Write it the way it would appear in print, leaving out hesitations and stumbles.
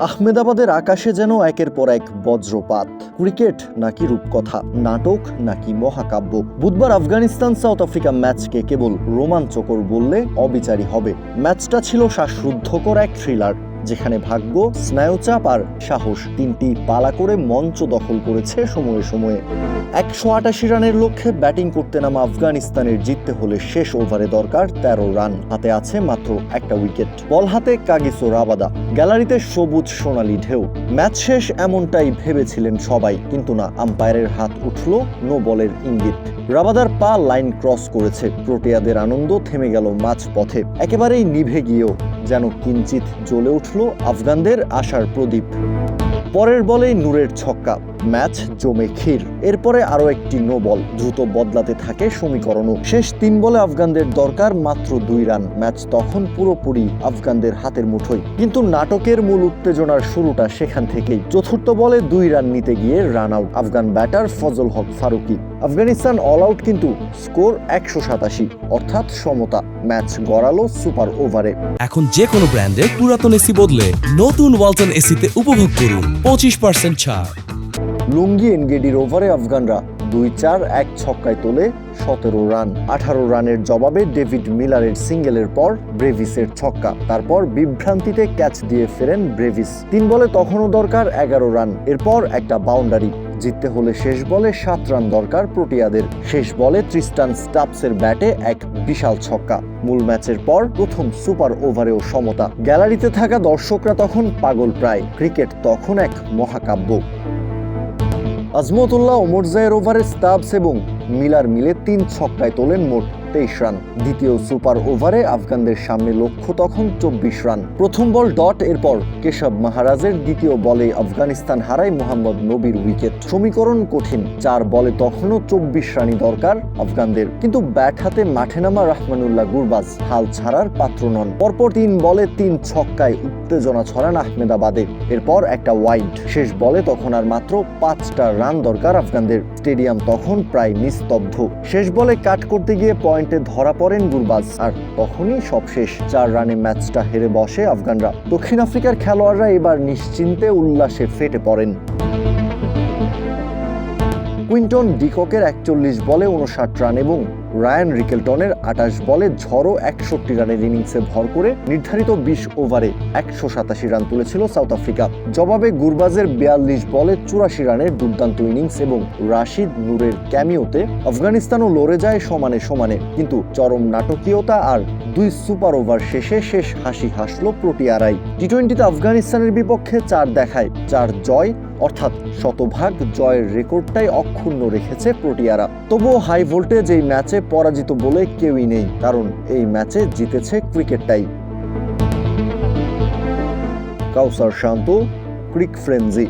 আহমেদাবাদের আকাশে যেন একের পর এক বজ্রপাত। ক্রিকেট নাকি রূপকথা, নাটক নাকি মহাকাব্য। বুধবার আফগানিস্তান সাউথ আফ্রিকা ম্যাচকে কেবল রোমাঞ্চকর বললে অবিচারী হবে। ম্যাচটা ছিল শ্বাসরুদ্ধকর এক থ্রিলার, যেখানে ভাগ্য, স্নায়ুচাপ আর সাহস তিনটি পালা করে মঞ্চ দখল করেছে সময়ে সময়ে। 188 রানের লক্ষ্যে ব্যাটিং করতে নামা আফগানিস্তানের জিততে হলে শেষ ওভারে দরকার 13 রান। হাতে আছে মাত্র একটা উইকেট। বল হাতে কাগিসো রাবাদা, গ্যালারিতে সবুজ সোনালি ঢেউ। ম্যাচ শেষ এমনটাই ভেবেছিলেন সবাই, কিন্তু না, আম্পায়ারের হাত উঠল নো বলের ইঙ্গিত। রাবাদার পা লাইন ক্রস করেছে। প্রোটিয়াদের আনন্দ থেমে গেল মাঝ পথে। একেবারেই নিভে গিয়েও যেন কিঞ্চিত জ্বলে উঠল আফগানদের আশার প্রদীপ। পরের বলেই নূরের ছক্কা, ম্যাচ জমে ক্ষীর। এরপরে আরো একটি নো বল, দ্রুত বদলাতে থাকে সমীকরণও। শেষ 3 বলে আফগানদের দরকার মাত্র 2 রান। ম্যাচ তখন পুরোপুরি আফগানদের হাতের মুঠোয়। কিন্তু নাটকের মূল উত্তেজনার শুরুটা সেখান থেকেই। চতুর্থ বলে 2 রান নিতে গিয়ে run out Afghan batter Fazal Haq Farooqi. Afghanistan all out, কিন্তু স্কোর 187, অর্থাৎ সমতা। ম্যাচ গড়ালো সুপার ওভারে। এখন যে কোনো ব্র্যান্ডের পুরাতন এসি বদলে নতুন ওয়ালটন এসিতে উপভোগ করুন 25% ছাড়। লুঙ্গি এনগেডির ওভারে আফগানরা 2-4-1 ছক্কায় তোলে 17 রান। 18 রানের জবাবে ডেভিড মিলারের সিঙ্গেলের পর ব্রেভিসের ছক্কা। তারপর বিভ্রান্তিতে ক্যাচ দিয়ে ফেরেন ব্রেভিস। 3 বলে তখনও দরকার 11 রান। এরপর একটা বাউন্ডারি। জিততে হলে শেষ বলে 7 রান দরকার প্রোটিয়াদের। শেষ বলে ট্রিস্টান স্টাপসের ব্যাটে এক বিশাল ছক্কা। মূল ম্যাচের পর প্রথম সুপার ওভারেও সমতা। গ্যালারিতে থাকা দর্শকরা তখন পাগল প্রায়। ক্রিকেট তখন এক মহাকাব্য। আজমতুল্লাহ ওমরজায়ের ওভারে স্টাবস এবং মিলার মিলে 3 ছক্কায় তোলেন মোট 23 রান। দ্বিতীয় সুপার ওভারে আফগানদের সামনে লক্ষ্য তখন 24 রান। প্রথম বল ডট, এরপর কেশব মাহারাজের দ্বিতীয় বলে আফগানিস্তান হারায় মোহাম্মদ নবীর উইকেট। সমীকরণ কঠিন। 4 বলে তখনও 24 রানই দরকার আফগানদের, কিন্তু ব্যাট হাতে মাঠে নামা রহমানুল্লাহ গুরবাজ হাল ছাড়ার পাত্র নন। পরপর 3 বলে 3 ছক্কায় উত্তেজনা ছড়ান আহমেদাবাদে। এরপর একটা ওয়াইড। শেষ বলে তখন আর মাত্র 5টা রান দরকার আফগানদের। স্টেডিয়াম তখন প্রায় নিস্তব্ধ। শেষ বলে কাট করতে গিয়ে পয়েন্টে ধরা পড়েন গুরবাজ, আর তখনই সব শেষ। 4 রানে ম্যাচটা হেরে বসে আফগানরা। দক্ষিণ আফ্রিকার খেলোয়াড়রা এবার নিশ্চিন্তে উল্লাসে ফেটে পড়েন। কুইন্টন ডিককের 41 বলে 59 রান এবং রায়ান রিকেলটনের 28 বলে ঝড়ো 61 রানের ইনিংসে ভর করে নির্ধারিত 20 ওভারে 187 রান তুলেছিল সাউথ আফ্রিকা। জবাবে গুরবাজের 42 বলে 84 রানের দুর্দান্ত ইনিংস এবং রাশিদ নূরের ক্যামিওতে আফগানিস্তানও লড়ে যায় সমানে সমানে। কিন্তু চরম নাটকীয়তা আর 2 সুপার ওভার শেষে শেষ হাসি হাসলো প্রোটিয়ারাই। টি-20তে আফগানিস্তানের বিপক্ষে 4 দেখায় 4 জয়, অর্থাৎ শতভাগ জয়ের রেকর্ডটাই অক্ষুণ্ণ রেখেছে প্রোটিয়ারা। তবুও হাই ভোল্টেজ এই ম্যাচে পরাজিত বলে কেউই নেই, কারণ এই ম্যাচে জিতেছে ক্রিকেটটাই। কাউসার শান্ত, ক্রিক ফ্রেঞ্জি।